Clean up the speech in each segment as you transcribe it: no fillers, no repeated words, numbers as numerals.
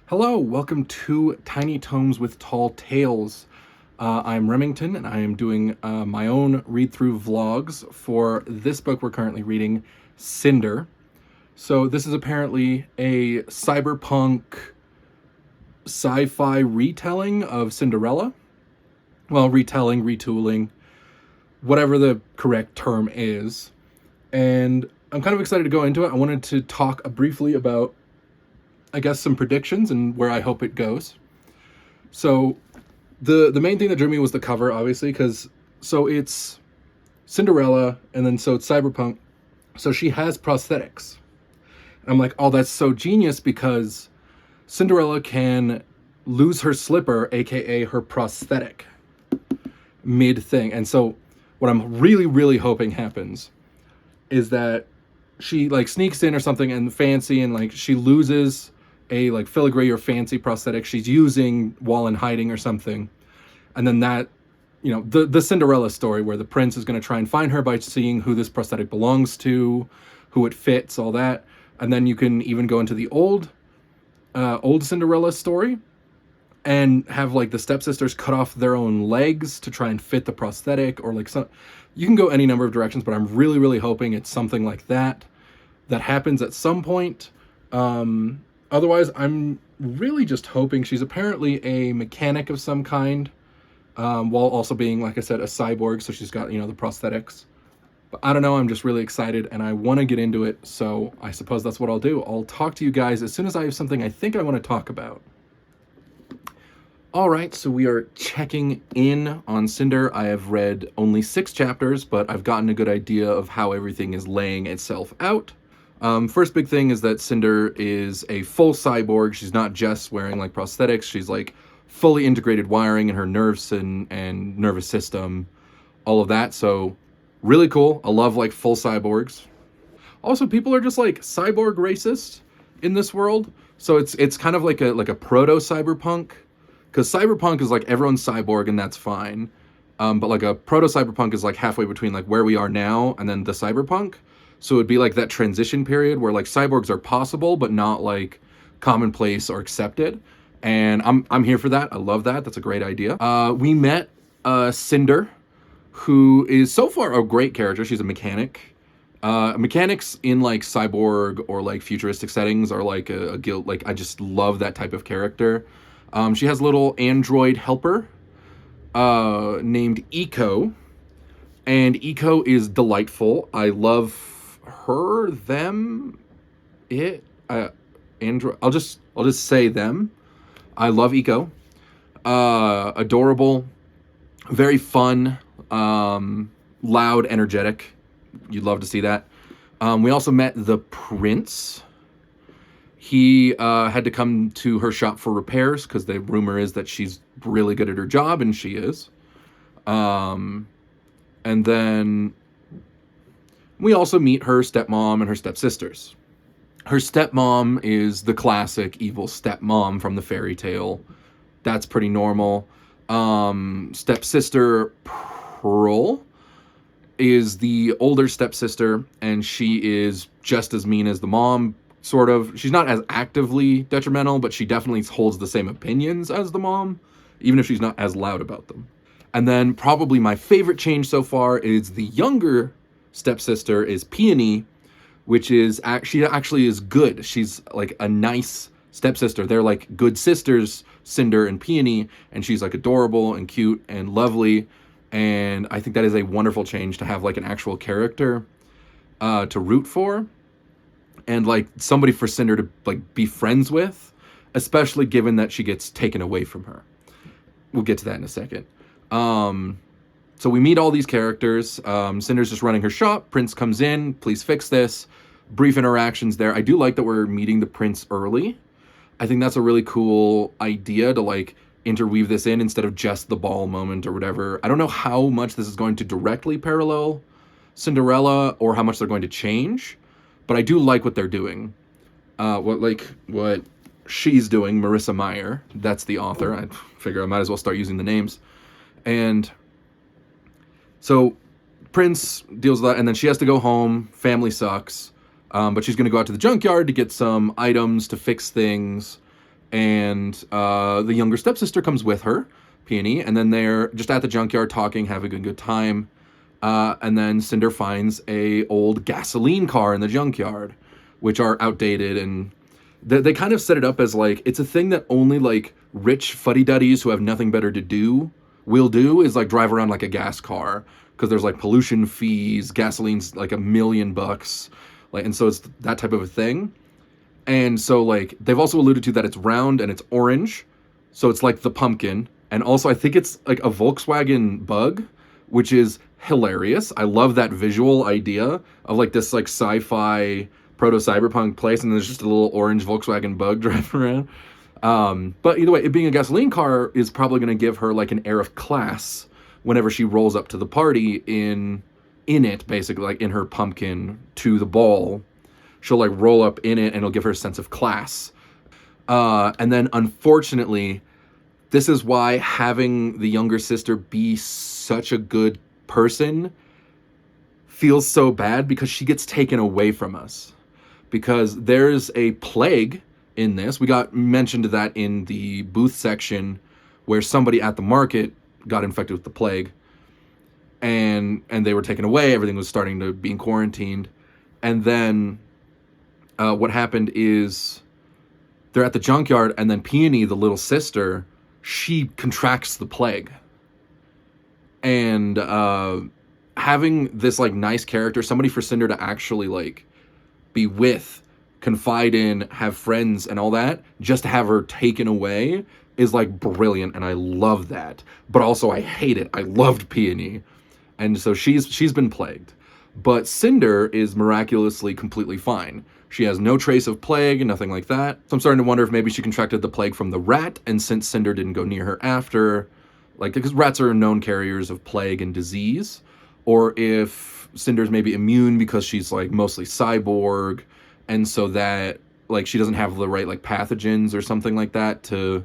Hello, welcome to Tiny Tomes with Tall Tales. I'm Remington, and I am doing my own read-through vlogs for this book we're currently reading, Cinder. So this is apparently a cyberpunk sci-fi retelling of Cinderella. Well, retelling, retooling, whatever the correct term is. And I'm kind of excited to go into it. I wanted to talk briefly about, I guess, some predictions and where I hope it goes. So the main thing that drew me was the cover, obviously, because it's Cinderella, and then so it's cyberpunk, so she has prosthetics. And I'm like, oh, that's so genius, because Cinderella can lose her slipper, aka her prosthetic, mid thing. And so what I'm really hoping happens is that she like sneaks in or something and fancy, and like she loses a like filigree or fancy prosthetic she's using while in hiding or something. And then that, the Cinderella story where the prince is going to try and find her by seeing who this prosthetic belongs to, who it fits, all that. And then you can even go into the old Cinderella story and have like the stepsisters cut off their own legs to try and fit the prosthetic, or like some, you can go any number of directions, but I'm really hoping it's something like that happens at some point. Otherwise, I'm really just hoping she's apparently a mechanic of some kind, while also being, like I said, a cyborg, so she's got, the prosthetics. But I don't know, I'm just really excited, and I want to get into it, so I suppose that's what I'll do. I'll talk to you guys as soon as I have something I think I want to talk about. Alright, so we are checking in on Cinder. I have read only 6 chapters, but I've gotten a good idea of how everything is laying itself out. First big thing is that Cinder is a full cyborg. She's not just wearing like prosthetics. She's like fully integrated wiring in her nerves and nervous system, all of that. So really cool. I love like full cyborgs. Also, people are just like cyborg racist in this world. So it's kind of like a proto cyberpunk, because cyberpunk is like everyone's cyborg and that's fine. But like a proto cyberpunk is like halfway between like where we are now and then the cyberpunk. So it'd be like that transition period where like cyborgs are possible, but not like commonplace or accepted. And I'm here for that. I love that. That's a great idea. We met Cinder, who is so far a great character. She's a mechanic. Mechanics in like cyborg or like futuristic settings are like a guild. Like I just love that type of character. She has a little android helper named Eco, and Eco is delightful. I love her, them, it, android. I'll just say them. I love Eco. Adorable, very fun, loud, energetic. You'd love to see that. We also met the prince. He had to come to her shop for repairs because the rumor is that she's really good at her job, and she is. And then we also meet her stepmom and her stepsisters. Her stepmom is the classic evil stepmom from the fairy tale. That's pretty normal. Stepsister Pearl is the older stepsister, and she is just as mean as the mom, sort of. She's not as actively detrimental, but she definitely holds the same opinions as the mom, even if she's not as loud about them. And then probably my favorite change so far is the younger stepsister is Peony, which is she actually is good. She's like a nice stepsister. They're like good sisters, Cinder and Peony, and she's like adorable and cute and lovely. And I think that is a wonderful change to have like an actual character to root for, and like somebody for Cinder to like be friends with, especially given that she gets taken away from her. We'll get to that in a second. So we meet all these characters. Cinder's just running her shop. Prince comes in. Please fix this. Brief interactions there. I do like that we're meeting the prince early. I think that's a really cool idea to like interweave this in instead of just the ball moment or whatever. I don't know how much this is going to directly parallel Cinderella or how much they're going to change, but I do like what they're doing. What she's doing, Marissa Meyer. That's the author. I figure I might as well start using the names. And so Prince deals with that, and then she has to go home. Family sucks. But she's going to go out to the junkyard to get some items to fix things. and the younger stepsister comes with her, Peony, and then they're just at the junkyard talking, having a good time. And then Cinder finds a old gasoline car in the junkyard, which are outdated, and they kind of set it up as like it's a thing that only like rich fuddy-duddies who have nothing better to do will do, is like drive around like a gas car, because there's like pollution fees, gasoline's like $1 million, like, and so it's that type of a thing. And so like they've also alluded to that it's round and it's orange, so it's like the pumpkin. And also I think it's like a Volkswagen Bug, which is hilarious. I love that visual idea of like this like sci-fi proto-cyberpunk place, and there's just a little orange Volkswagen Bug driving around. But either way, it being a gasoline car is probably going to give her like an air of class whenever she rolls up to the party in it, basically, like in her pumpkin to the ball. She'll like roll up in it, and it'll give her a sense of class. And then unfortunately, this is why having the younger sister be such a good person feels so bad, because she gets taken away from us. Because there's a plague in this. We got mentioned that in the booth section, where somebody at the market got infected with the plague, and they were taken away. Everything was starting to being quarantined. And then what happened is they're at the junkyard, and then Peony, the little sister, she contracts the plague. And having this like nice character, somebody for Cinder to actually like be with, confide in, have friends and all that, just to have her taken away is like brilliant, and I love that. But also I hate it. I loved Peony. And so she's been plagued. But Cinder is miraculously completely fine. She has no trace of plague, nothing like that. So I'm starting to wonder if maybe she contracted the plague from the rat, and since Cinder didn't go near her after, like, because rats are known carriers of plague and disease, or if Cinder's maybe immune because she's like mostly cyborg, and so that like she doesn't have the right like pathogens or something like that to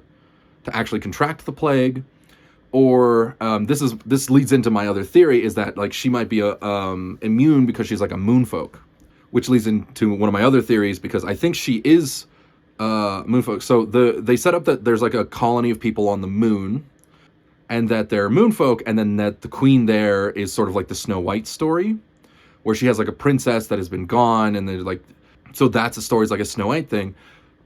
actually contract the plague. Or this leads into my other theory, is that like she might be immune because she's like a moonfolk, which leads into one of my other theories, because I think she is moonfolk. So they set up that there's like a colony of people on the moon, and that they're moonfolk, and then that the queen there is sort of like the Snow White story, where she has like a princess that has been gone, and they're like, so that's a story, is like a Snow White thing.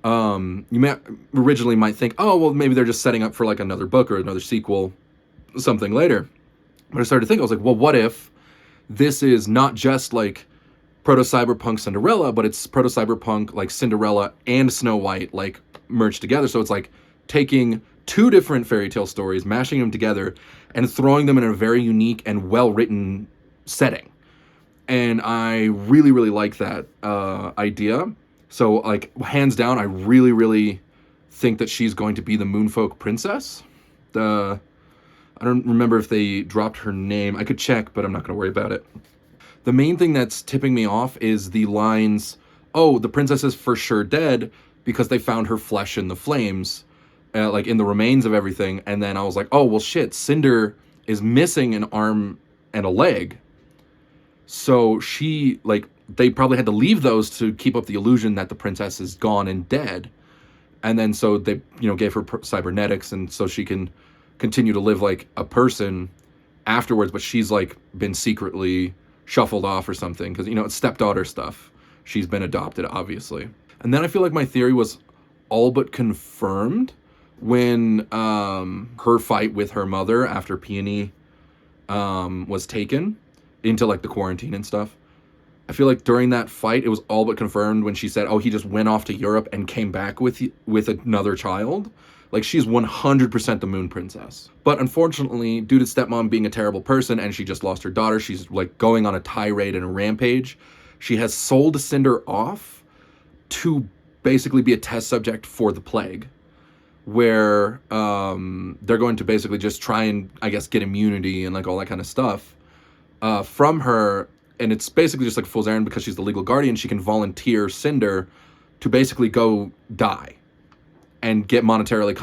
You may originally might think, oh, well, maybe they're just setting up for like another book or another sequel, something later. But I started to think, I was like, well, what if this is not just like proto-cyberpunk Cinderella, but it's proto-cyberpunk like Cinderella and Snow White like merged together. So it's like taking two different fairy tale stories, mashing them together, and throwing them in a very unique and well-written setting. And I really, really like that idea. So, like, hands down, I really, really think that she's going to be the Moonfolk princess. I don't remember if they dropped her name. I could check, but I'm not going to worry about it. The main thing that's tipping me off is the lines, oh, the princess is for sure dead because they found her flesh in the flames, like in the remains of everything. And then I was like, oh, well, shit, Cinder is missing an arm and a leg. So she, like, they probably had to leave those to keep up the illusion that the princess is gone and dead. And then so they, gave her cybernetics, and so she can continue to live like a person afterwards, but she's like been secretly shuffled off or something, because, it's stepdaughter stuff. She's been adopted, obviously. And then I feel like my theory was all but confirmed when her fight with her mother after Peony was taken into like the quarantine and stuff. I feel like during that fight, it was all but confirmed when she said, oh, he just went off to Europe and came back with another child. Like, she's 100% the Moon Princess. But unfortunately, due to stepmom being a terrible person and she just lost her daughter, she's like going on a tirade and a rampage. She has sold Cinder off to basically be a test subject for the plague, where they're going to basically just try and, I guess, get immunity and like all that kind of stuff from her. And it's basically just like a fool's errand, because she's the legal guardian. She can volunteer Cinder to basically go die and get monetarily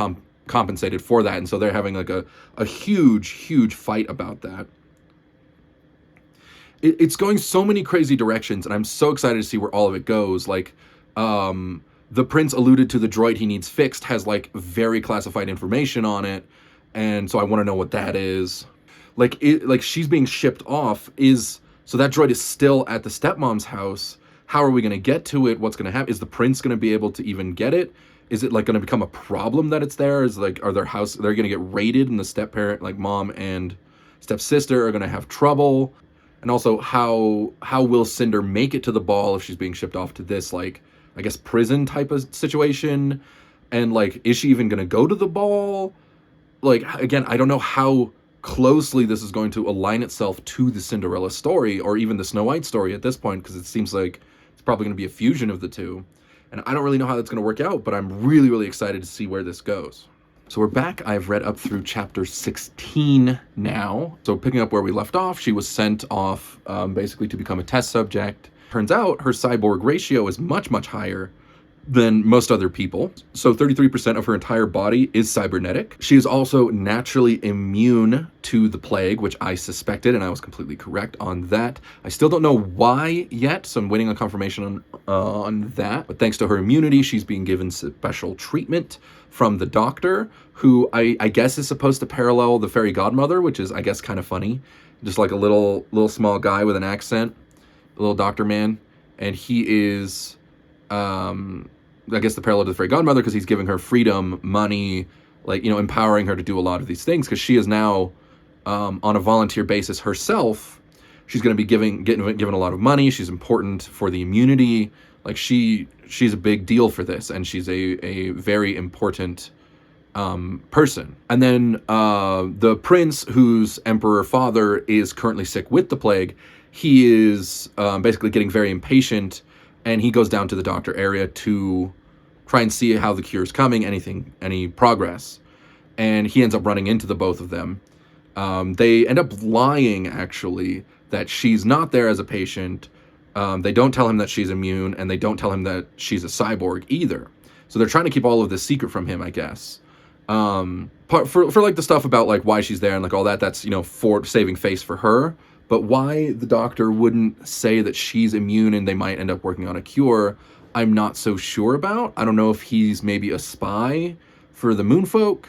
compensated for that. And so they're having like a huge, huge fight about that. It's going so many crazy directions, and I'm so excited to see where all of it goes. Like, the prince alluded to the droid he needs fixed has like very classified information on it, and so I want to know what that is. Like she's being shipped off, so that droid is still at the stepmom's house. How are we going to get to it? What's going to happen? Is the prince going to be able to even get it? Is it like going to become a problem that it's there? Is like, they're going to get raided, and the step parent, like mom and stepsister, are going to have trouble? And also, how will Cinder make it to the ball if she's being shipped off to this, like, I guess, prison type of situation? And like, is she even going to go to the ball? Like, again, I don't know how closely this is going to align itself to the Cinderella story, or even the Snow White story at this point, because it seems like it's probably going to be a fusion of the two. And I don't really know how that's going to work out, but I'm really, really excited to see where this goes. So we're back. I've read up through chapter 16 now. So picking up where we left off, she was sent off basically to become a test subject. Turns out her cyborg ratio is much, much higher than most other people. So 33% of her entire body is cybernetic. She is also naturally immune to the plague, which I suspected, and I was completely correct on that. I still don't know why yet, so I'm waiting on confirmation on that. But thanks to her immunity, she's being given special treatment from the doctor, who I guess is supposed to parallel the fairy godmother, which is, I guess, kind of funny. Just like a little small guy with an accent, a little doctor man, and he is I guess the parallel to the fairy godmother, because he's giving her freedom, money, like, you know, empowering her to do a lot of these things, because she is now on a volunteer basis herself. She's going to be given a lot of money. She's important for the immunity. Like, she's a big deal for this, and she's a very important person. And then the prince, whose emperor father is currently sick with the plague, he is basically getting very impatient, and he goes down to the doctor area to try and see how the cure is coming, any progress. And he ends up running into the both of them. They end up lying, actually, that she's not there as a patient. They don't tell him that she's immune, and they don't tell him that she's a cyborg either. So they're trying to keep all of this secret from him, I guess. For like the stuff about like why she's there and like all that, that's, you know, for saving face for her. But why the doctor wouldn't say that she's immune and they might end up working on a cure, I'm not so sure about. I don't know if he's maybe a spy for the Moonfolk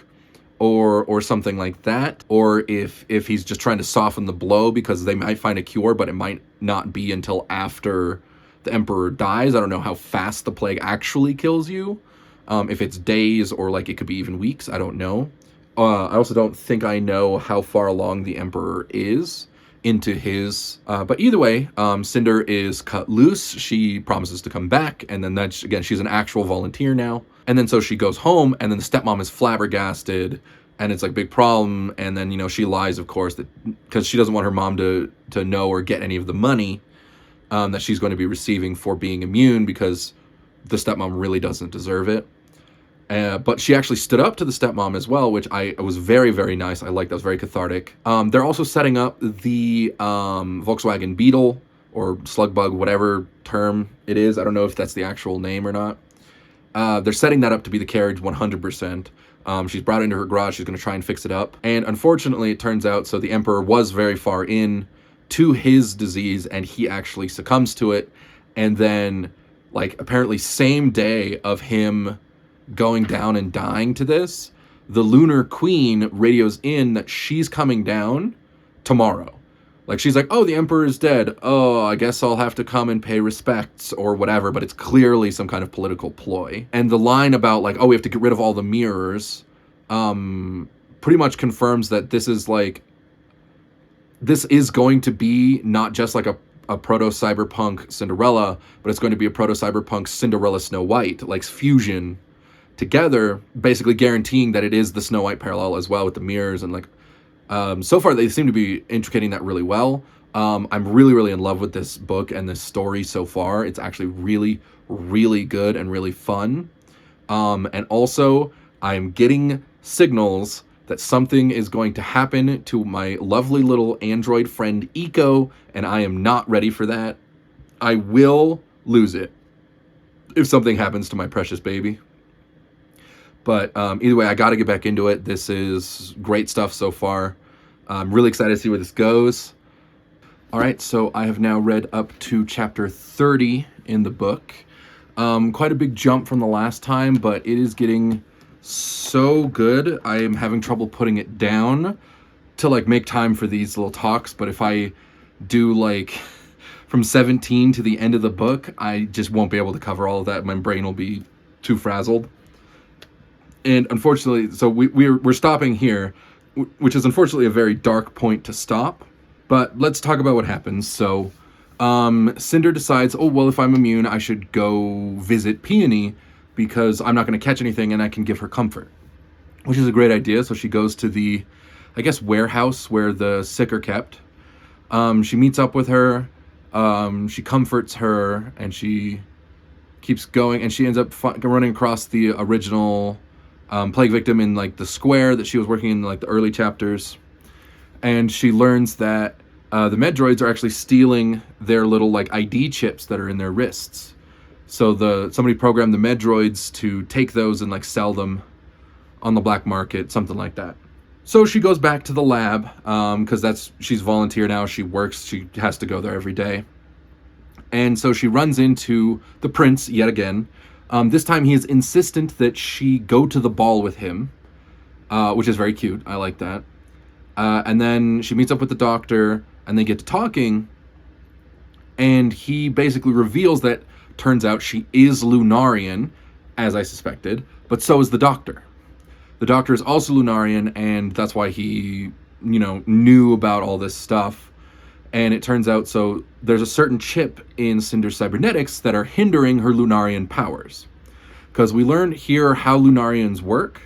or something like that, or if he's just trying to soften the blow because they might find a cure, but it might not be until after the Emperor dies. I don't know how fast the plague actually kills you. If it's days or like it could be even weeks, I don't know. I also don't think I know how far along the Emperor is into his, but either way, Cinder is cut loose. She promises to come back, and then that's, again, she's an actual volunteer now. And then so she goes home, and then the stepmom is flabbergasted, and it's like a big problem. And then, you know, she lies, of course, that because she doesn't want her mom to know or get any of the money that she's going to be receiving for being immune, because the stepmom really doesn't deserve it. But she actually stood up to the stepmom as well, which was very, very nice. I liked that. It was very cathartic. They're also setting up the Volkswagen Beetle, or Slugbug, whatever term it is. I don't know if that's the actual name or not. They're setting that up to be the carriage 100%. She's brought it into her garage. She's going to try and fix it up. And unfortunately, it turns out, so the Emperor was very far in to his disease, and he actually succumbs to it. And then, like, apparently same day of him going down and dying to this, the Lunar Queen radios in that she's coming down tomorrow. Like, she's like, oh, the Emperor is dead. Oh, I guess I'll have to come and pay respects or whatever, but it's clearly some kind of political ploy. And the line about, like, oh, we have to get rid of all the mirrors, pretty much confirms that this is going to be not just like a proto-cyberpunk Cinderella, but it's going to be a proto-cyberpunk Cinderella Snow White, like fusion together, basically guaranteeing that it is the Snow White parallel as well with the mirrors. And like, so far they seem to be intricating that really well. I'm really, really in love with this book and this story so far. It's actually really, really good and really fun. And also, I'm getting signals that something is going to happen to my lovely little android friend Eco, and I am not ready for that. I will lose it if something happens to my precious baby. But either way, I got to get back into it. This is great stuff so far. I'm really excited to see where this goes. All right, so I have now read up to chapter 30 in the book. Quite a big jump from the last time, but it is getting so good. I am having trouble putting it down to like make time for these little talks, but if I do like from 17 to the end of the book, I just won't be able to cover all of that. My brain will be too frazzled. And unfortunately, so we're stopping here, which is unfortunately a very dark point to stop. But let's talk about what happens. So Cinder decides, oh, well, if I'm immune, I should go visit Peony because I'm not going to catch anything and I can give her comfort, which is a great idea. So she goes to the, I guess, warehouse where the sick are kept. She meets up with her. She comforts her and she keeps going, and she ends up running across the original plague victim in like the square that she was working in like the early chapters. And she learns that the Medroids are actually stealing their little like ID chips that are in their wrists. So somebody programmed the Medroids to take those and like sell them on the black market, something like that. So she goes back to the lab because she's volunteer now. She works. She has to go there every day. And so she runs into the prince yet again. This time he is insistent that she go to the ball with him, which is very cute. I like that. And then she meets up with the doctor and they get to talking. And he basically reveals that turns out she is Lunarian, as I suspected, but so is the doctor. The doctor is also Lunarian, and that's why he, knew about all this stuff. And it turns out, so there's a certain chip in Cinder's cybernetics that are hindering her Lunarian powers. Because we learn here how Lunarians work.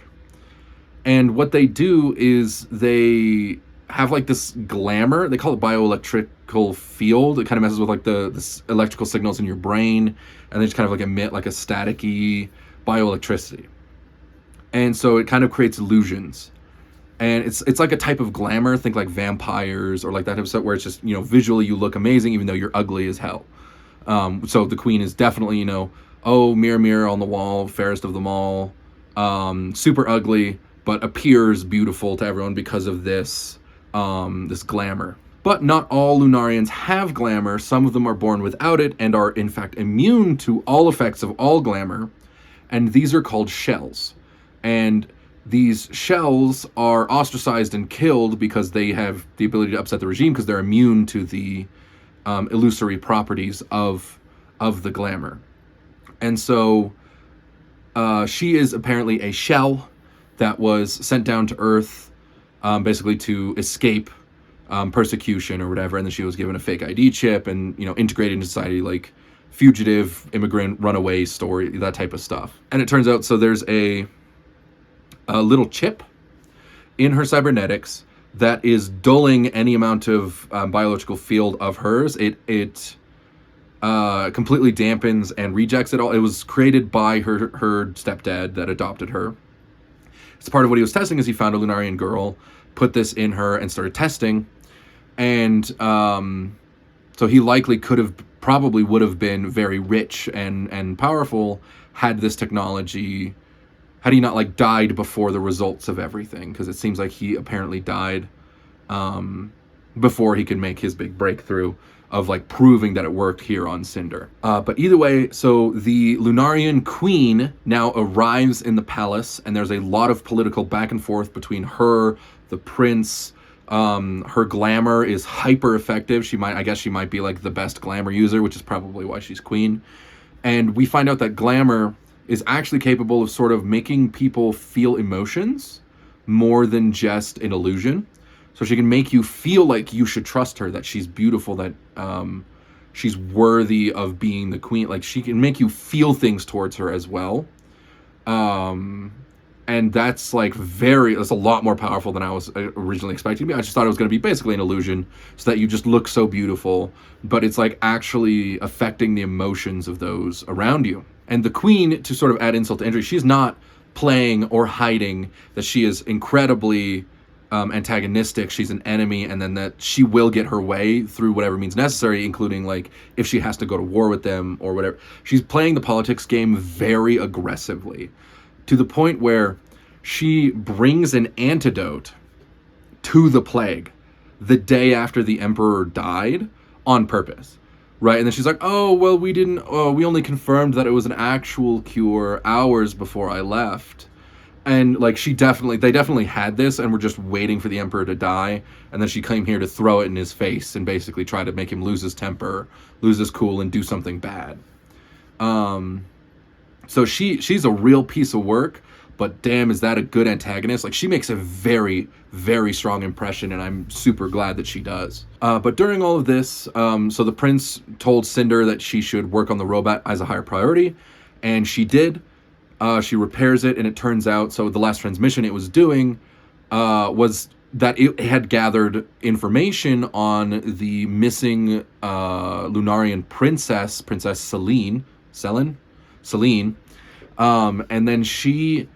And what they do is they have like this glamour. They call it bioelectrical field. It kind of messes with like the electrical signals in your brain. And they just kind of like emit like a staticky bioelectricity. And so it kind of creates illusions. And it's like a type of glamour. Think like vampires or like that type of stuff where it's just, visually you look amazing even though you're ugly as hell. So the queen is definitely, oh, mirror, mirror on the wall, fairest of them all. Super ugly, but appears beautiful to everyone because of this glamour. But not all Lunarians have glamour. Some of them are born without it and are in fact immune to all effects of all glamour. And these are called shells. And these shells are ostracized and killed because they have the ability to upset the regime because they're immune to the illusory properties of the glamour. And so she is apparently a shell that was sent down to Earth basically to escape persecution or whatever. And then she was given a fake ID chip and, integrated into society like fugitive, immigrant, runaway story, that type of stuff. And it turns out, so there's a little chip in her cybernetics that is dulling any amount of biological field of hers. It completely dampens and rejects it all. It was created by her stepdad that adopted her. It's part of what he was testing is he found a Lunarian girl, put this in her and started testing. And so he likely probably would have been very rich and powerful had this technology, had he not like died before the results of everything, because it seems like he apparently died before he could make his big breakthrough of like proving that it worked here on Cinder. But either way, so the Lunarian queen now arrives in the palace, and there's a lot of political back and forth between her, the prince. Her glamour is hyper effective. She might be like the best glamour user, which is probably why she's queen. And we find out that glamour is actually capable of sort of making people feel emotions more than just an illusion. So she can make you feel like you should trust her, that she's beautiful, that she's worthy of being the queen. Like she can make you feel things towards her as well. And that's a lot more powerful than I was originally expecting. I just thought it was going to be basically an illusion so that you just look so beautiful, but it's like actually affecting the emotions of those around you. And the queen, to sort of add insult to injury, she's not playing or hiding that she is incredibly antagonistic. She's an enemy, and then that she will get her way through whatever means necessary, including like if she has to go to war with them or whatever. She's playing the politics game very aggressively, to the point where she brings an antidote to the plague the day after the emperor died on purpose. Right, and then she's like, "Oh, well, we didn't. We only confirmed that it was an actual cure hours before I left." And like, they definitely had this, and were just waiting for the Emperor to die. And then she came here to throw it in his face and basically try to make him lose his temper, lose his cool, and do something bad. So she's a real piece of work. But damn, is that a good antagonist? Like, she makes a very, very strong impression, and I'm super glad that she does. But during all of this, so the prince told Cinder that she should work on the robot as a higher priority, and she did. She repairs it, and it turns out, so the last transmission it was doing was that it had gathered information on the missing Lunarian Princess Celine, and then she...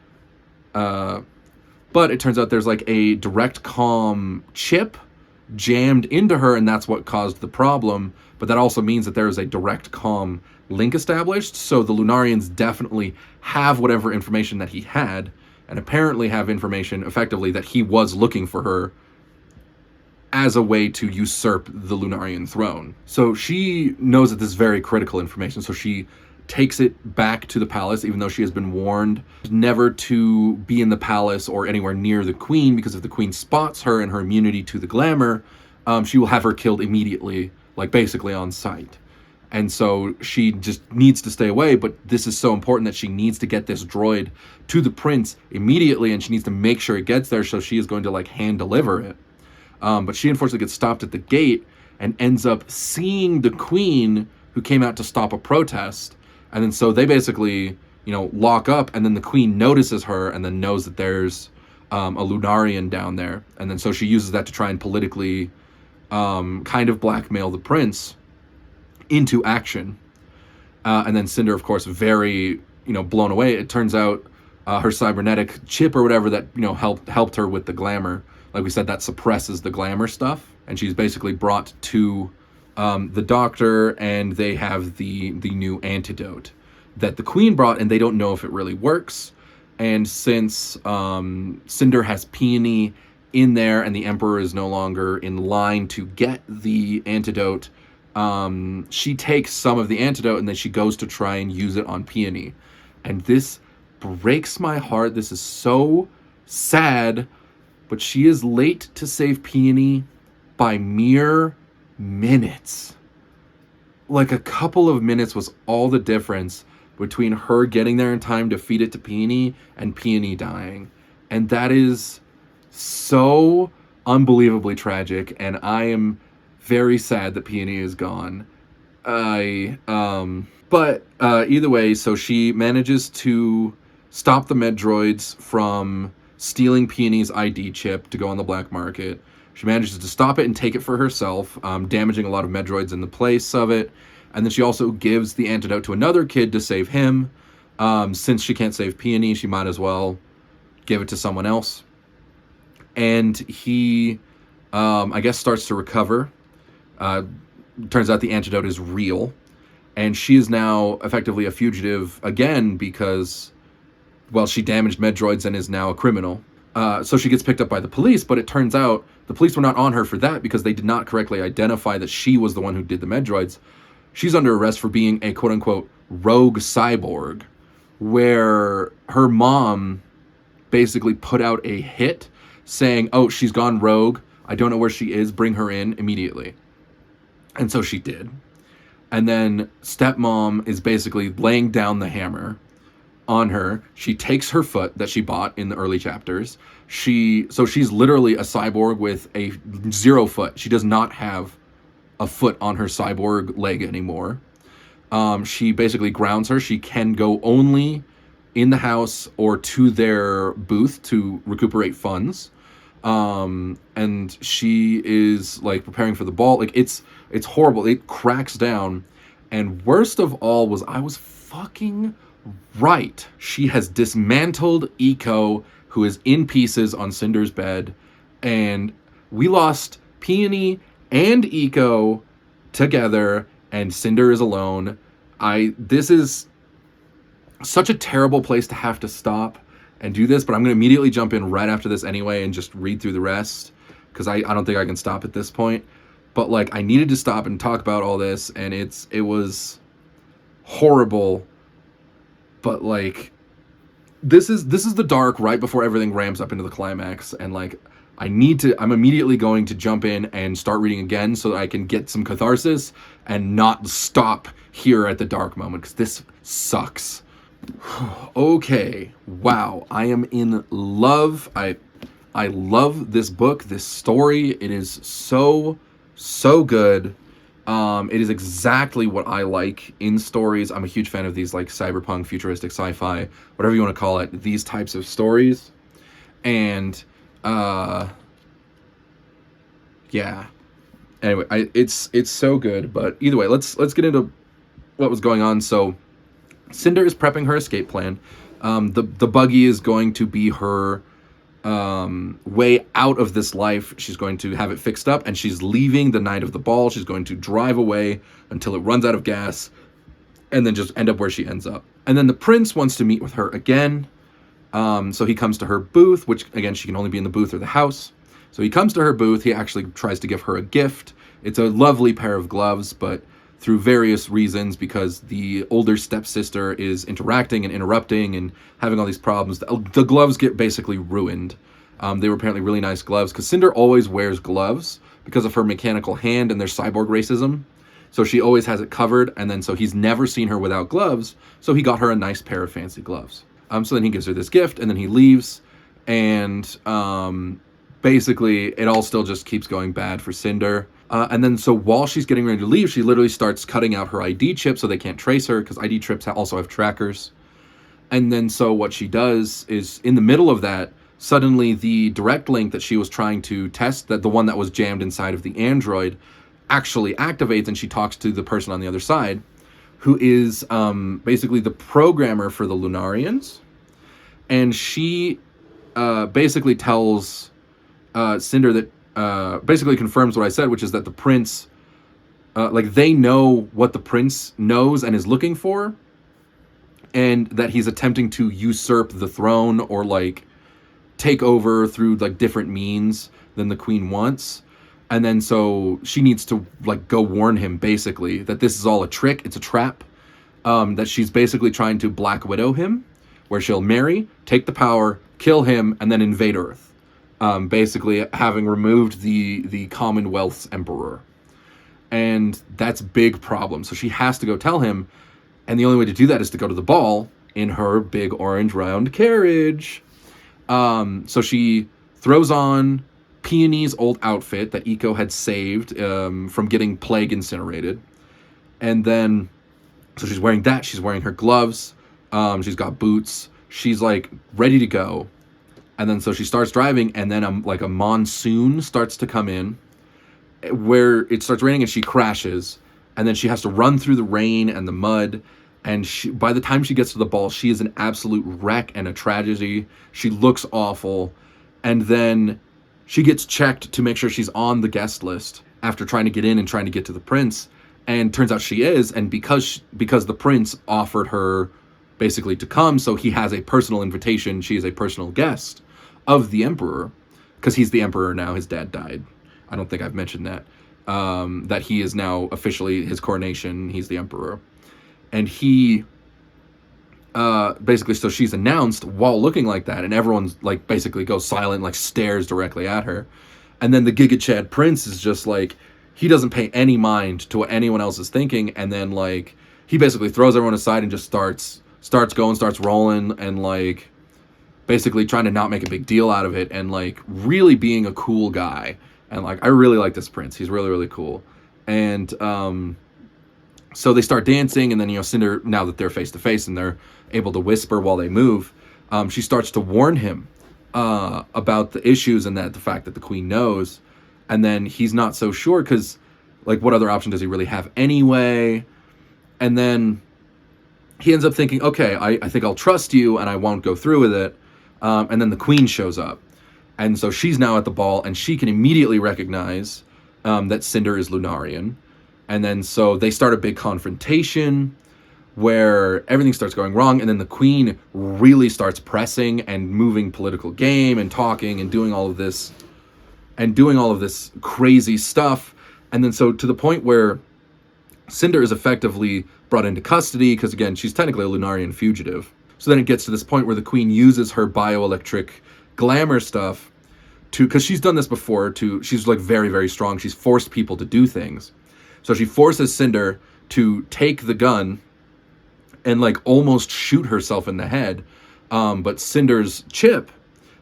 but it turns out there's like a direct comm chip jammed into her, and that's what caused the problem. But that also means that there is a direct comm link established, so the Lunarians definitely have whatever information that he had, and apparently have information effectively that he was looking for her as a way to usurp the Lunarian throne. So she knows that this is very critical information, so she takes it back to the palace, even though she has been warned never to be in the palace or anywhere near the queen, because if the queen spots her and her immunity to the glamour, she will have her killed immediately, like basically on sight. And so she just needs to stay away, but this is so important that she needs to get this droid to the prince immediately, and she needs to make sure it gets there, so she is going to like hand deliver it. But she unfortunately gets stopped at the gate and ends up seeing the queen, who came out to stop a protest. And then so they basically, lock up, and then the queen notices her and then knows that there's a Lunarian down there. And then so she uses that to try and politically kind of blackmail the prince into action. And then Cinder, of course, very, blown away. It turns out her cybernetic chip or whatever that, helped her with the glamour. Like we said, that suppresses the glamour stuff. And she's basically brought to the doctor, and they have the new antidote that the queen brought, and they don't know if it really works. And since Cinder has Peony in there, and the Emperor is no longer in line to get the antidote, she takes some of the antidote, and then she goes to try and use it on Peony. And this breaks my heart. This is so sad, but she is late to save Peony by mere minutes. Like, a couple of minutes was all the difference between her getting there in time to feed it to Peony and Peony dying. And that is so unbelievably tragic, and I am very sad that Peony is gone. But either way, so she manages to stop the Medroids from stealing Peony's ID chip to go on the black market. She manages to stop it and take it for herself, damaging a lot of Medroids in the place of it. And then she also gives the antidote to another kid to save him. Since she can't save Peony, she might as well give it to someone else. And he, I guess, starts to recover. Turns out the antidote is real. And she is now effectively a fugitive again because, well, she damaged Medroids and is now a criminal. So she gets picked up by the police, but it turns out the police were not on her for that because they did not correctly identify that she was the one who did the Medroids. She's under arrest for being a quote-unquote rogue cyborg, where her mom basically put out a hit saying, "Oh, she's gone rogue. I don't know where she is. Bring her in immediately." And so she did. And then stepmom is basically laying down the hammer on her. She takes her foot that she bought in the early chapters. So she's literally a cyborg with a 0 foot. She does not have a foot on her cyborg leg anymore. She basically grounds her. She can go only in the house or to their booth to recuperate funds. And she is like preparing for the ball. Like, it's horrible. It cracks down. And worst of all was I was fucking right. She has dismantled Eco, who is in pieces on Cinder's bed, and we lost Peony and Eco together, and Cinder is alone. This is such a terrible place to have to stop and do this, but I'm going to immediately jump in right after this anyway and just read through the rest, because I don't think I can stop at this point. but like I needed to stop and talk about all this, and it was horrible. But like this is the dark right before everything ramps up into the climax, and like I'm immediately going to jump in and start reading again so that I can get some catharsis and not stop here at the dark moment, because this sucks. Okay, wow, I am in love. I love this book, this story. It is so good. It is exactly what I like in stories. I'm a huge fan of these like cyberpunk, futuristic, sci-fi, whatever you want to call it, these types of stories. And yeah. Anyway, it's so good. But either way, let's get into what was going on. So Cinder is prepping her escape plan. The buggy is going to be her way out of this life. She's going to have it fixed up, and she's leaving the night of the ball. She's going to drive away until it runs out of gas, and then just end up where she ends up. And then the prince wants to meet with her again. So he comes to her booth, which again, she can only be in the booth or the house. So he comes to her booth. He actually tries to give her a gift. It's a lovely pair of gloves, but through various reasons, because the older stepsister is interacting and interrupting and having all these problems, the gloves get basically ruined. They were apparently really nice gloves, because Cinder always wears gloves because of her mechanical hand and their cyborg racism. So she always has it covered, and then so he's never seen her without gloves, so he got her a nice pair of fancy gloves. So then he gives her this gift, and then he leaves, and basically it all still just keeps going bad for Cinder. And then so while she's getting ready to leave, she literally starts cutting out her ID chip so they can't trace her, because ID chips also have trackers. And then so what she does is, in the middle of that, suddenly the direct link that she was trying to test, that the one that was jammed inside of the android, actually activates, and she talks to the person on the other side, who is basically the programmer for the Lunarians. And she basically tells Cinder that, basically confirms what I said, which is that the prince, like they know what the prince knows and is looking for, and that he's attempting to usurp the throne or like take over through like different means than the queen wants. And then so she needs to like go warn him, basically, that this is all a trick, it's a trap, that she's basically trying to Black Widow him, where she'll marry, take the power, kill him, and then invade Earth. Basically having removed the Commonwealth's emperor. And that's big problem. So she has to go tell him, and the only way to do that is to go to the ball in her big orange round carriage. So she throws on Peony's old outfit that Eco had saved from getting plague incinerated. And then, so she's wearing that, she's wearing her gloves, she's got boots, she's like ready to go. And then so she starts driving, and then like a monsoon starts to come in, where it starts raining and she crashes. And then she has to run through the rain and the mud. And by the time she gets to the ball, she is an absolute wreck and a tragedy. She looks awful. And then she gets checked to make sure she's on the guest list after trying to get in and trying to get to the prince. And turns out she is. And because the prince offered her basically to come, so he has a personal invitation, she is a personal guest of the emperor, because he's the emperor now. His dad died. I don't think I've mentioned that. That he is now officially, his coronation, he's the emperor. And he basically, so she's announced while looking like that, and everyone's like basically goes silent, like stares directly at her. And then the Giga Chad prince is just like, he doesn't pay any mind to what anyone else is thinking. And then like he basically throws everyone aside and just starts rolling, and like basically trying to not make a big deal out of it, and like really being a cool guy. And like I really like this prince. He's really, really cool. And so they start dancing, and then, you know, Cinder, now that they're face to face and they're able to whisper while they move, she starts to warn him about the issues and that the fact that the queen knows. And then he's not so sure, because like what other option does he really have anyway? And then he ends up thinking, okay, I think I'll trust you and I won't go through with it. And then the queen shows up. And so she's now at the ball, and she can immediately recognize that Cinder is Lunarian. And then so they start a big confrontation where everything starts going wrong. And then the queen really starts pressing and moving political game and talking and doing all of this crazy stuff. And then so to the point where Cinder is effectively brought into custody because, again, she's technically a Lunarian fugitive. So then it gets to this point where the queen uses her bioelectric glamour stuff to, because she's done this before, she's like very, very strong. She's forced people to do things. So she forces Cinder to take the gun and like almost shoot herself in the head. But Cinder's chip,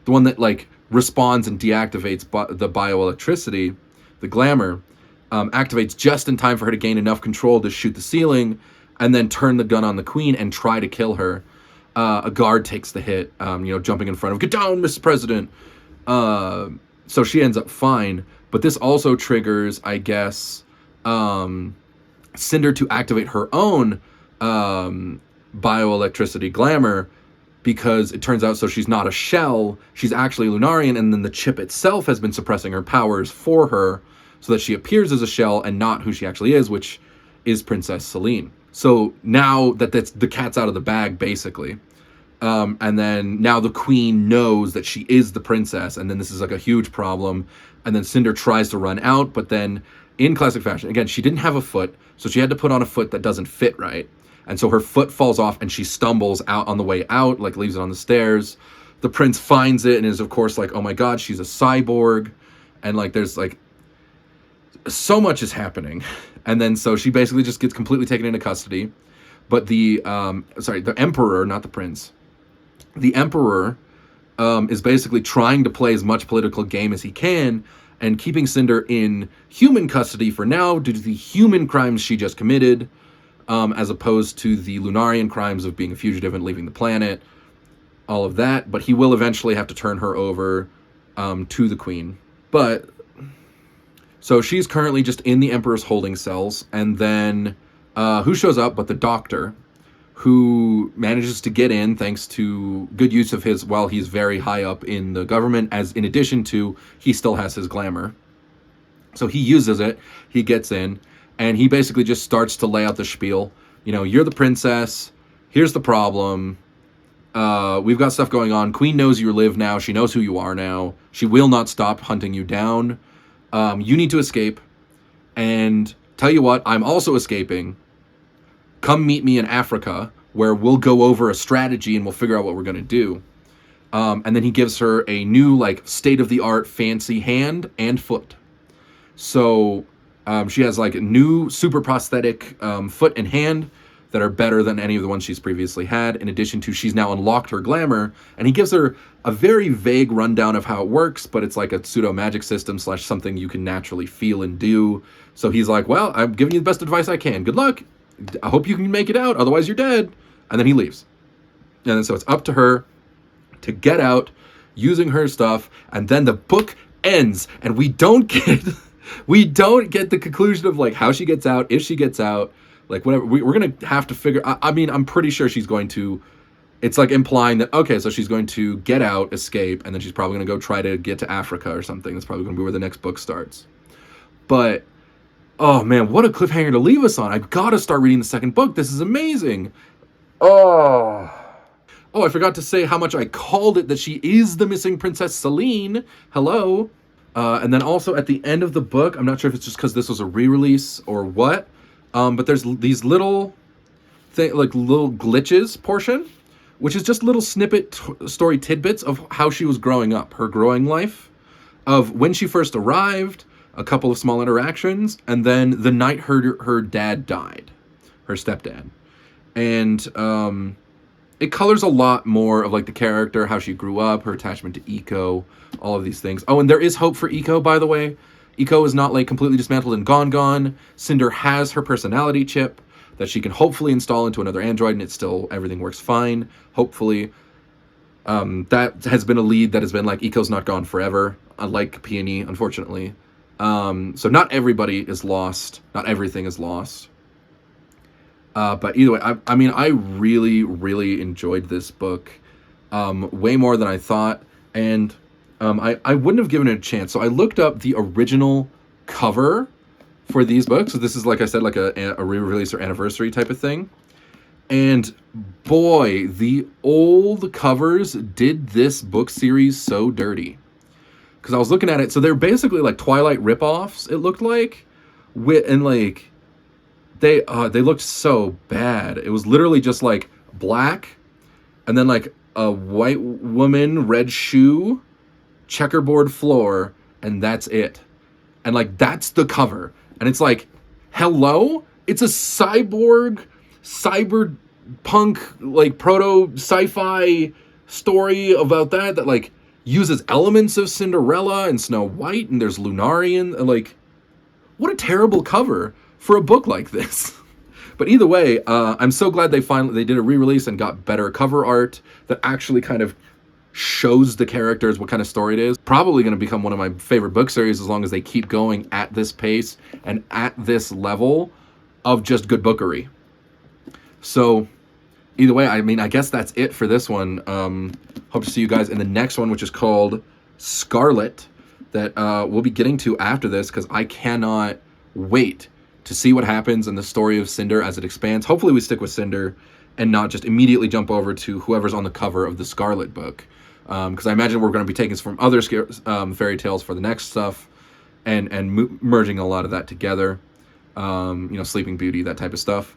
the one that like responds and deactivates the bioelectricity, the glamour, activates just in time for her to gain enough control to shoot the ceiling and then turn the gun on the queen and try to kill her. A guard takes the hit, jumping in front of, "Get down, Mr. President." So she ends up fine. But this also triggers, I guess, Cinder to activate her own bioelectricity glamour, because it turns out, so she's not a shell, she's actually Lunarian, and then the chip itself has been suppressing her powers for her so that she appears as a shell and not who she actually is, which is Princess Celine. So now that's the cat's out of the bag, basically. And then now the queen knows that she is the princess, and then this is like a huge problem. And then Cinder tries to run out, but then in classic fashion, again, she didn't have a foot, so she had to put on a foot that doesn't fit right. And so her foot falls off and she stumbles out on the way out, like leaves it on the stairs. The prince finds it and is, of course, like, oh my God, she's a cyborg. And like, there's like, so much is happening. And then so she basically just gets completely taken into custody. But the emperor, not the prince, the emperor is basically trying to play as much political game as he can and keeping Cinder in human custody for now due to the human crimes she just committed, as opposed to the Lunarian crimes of being a fugitive and leaving the planet, all of that. But he will eventually have to turn her over to the queen. But so she's currently just in the emperor's holding cells, and then who shows up but the doctor, who manages to get in thanks to good use of his, while he's very high up in the government, as in addition to he still has his glamour. So he uses it, he gets in, and he basically just starts to lay out the spiel. You're the princess, here's the problem, we've got stuff going on, queen knows you live now, she knows who you are now, she will not stop hunting you down, you need to escape, and tell you what, I'm also escaping. Come meet me in Africa, where we'll go over a strategy and we'll figure out what we're going to do. And then he gives her a new, like, state-of-the-art fancy hand and foot. So she has, like, new super prosthetic foot and hand that are better than any of the ones she's previously had, in addition to she's now unlocked her glamour. And he gives her a very vague rundown of how it works, but it's like a pseudo-magic system / something you can naturally feel and do. So he's like, well, I'm giving you the best advice I can. Good luck. I hope you can make it out, otherwise you're dead. And then he leaves. And then so it's up to her to get out using her stuff, and then the book ends, and we don't get the conclusion of like how she gets out, if she gets out, like whatever. We're gonna have to figure. I mean, I'm pretty sure she's going to. It's like implying that, okay, so she's going to get out, escape, and then she's probably gonna go try to get to Africa or something. That's probably gonna be where the next book starts. But oh man, what a cliffhanger to leave us on. I've got to start reading the second book. This is amazing. Oh, I forgot to say how much I called it that she is the missing Princess Celine. Hello. And then also at the end of the book, I'm not sure if it's just because this was a re-release or what, but there's these little little glitches portion, which is just little snippet story tidbits of how she was growing up, her growing life, of when she first arrived, a couple of small interactions, and then the night her dad died, her stepdad. And it colors a lot more of like the character, how she grew up, her attachment to Eco, all of these things. Oh, and there is hope for Eco, by the way. Eco is not like completely dismantled and gone. Cinder has her personality chip that she can hopefully install into another android, and everything works fine, hopefully. That has been a lead that has been like, Eco's not gone forever, unlike Peony, unfortunately. So not everybody is lost. Not everything is lost. But either way, I mean, I really, really enjoyed this book, way more than I thought. And, I wouldn't have given it a chance. So I looked up the original cover for these books. So this is, like I said, like a re-release or anniversary type of thing. And boy, the old covers did this book series so dirty. Because I was looking at it, so they're basically like Twilight ripoffs, it looked like, and like they looked so bad. It was literally just like black, and then like a white woman, red shoe, checkerboard floor, and that's it. And like that's the cover, and it's like, hello, it's a cyberpunk, like proto sci-fi story about that like uses elements of Cinderella and Snow White, and there's Lunarian. Like, what a terrible cover for a book like this. But either way, I'm so glad they did a re-release and got better cover art that actually kind of shows the characters what kind of story it is. Probably going to become one of my favorite book series as long as they keep going at this pace and at this level of just good bookery. So either way, I mean, I guess that's it for this one. Hope to see you guys in the next one, which is called Scarlet, that we'll be getting to after this, because I cannot wait to see what happens in the story of Cinder as it expands. Hopefully we stick with Cinder and not just immediately jump over to whoever's on the cover of the Scarlet book. Because I imagine we're going to be taking from other fairy tales for the next stuff and merging a lot of that together. Sleeping Beauty, that type of stuff.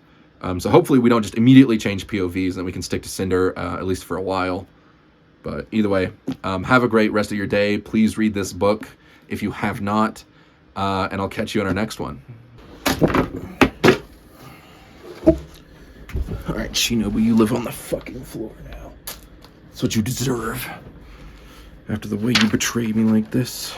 So hopefully we don't just immediately change POVs and we can stick to Cinder, at least for a while. But either way, have a great rest of your day. Please read this book if you have not. And I'll catch you on our next one. Alright, Shinobu, you live on the fucking floor now. That's what you deserve. After the way you betrayed me like this.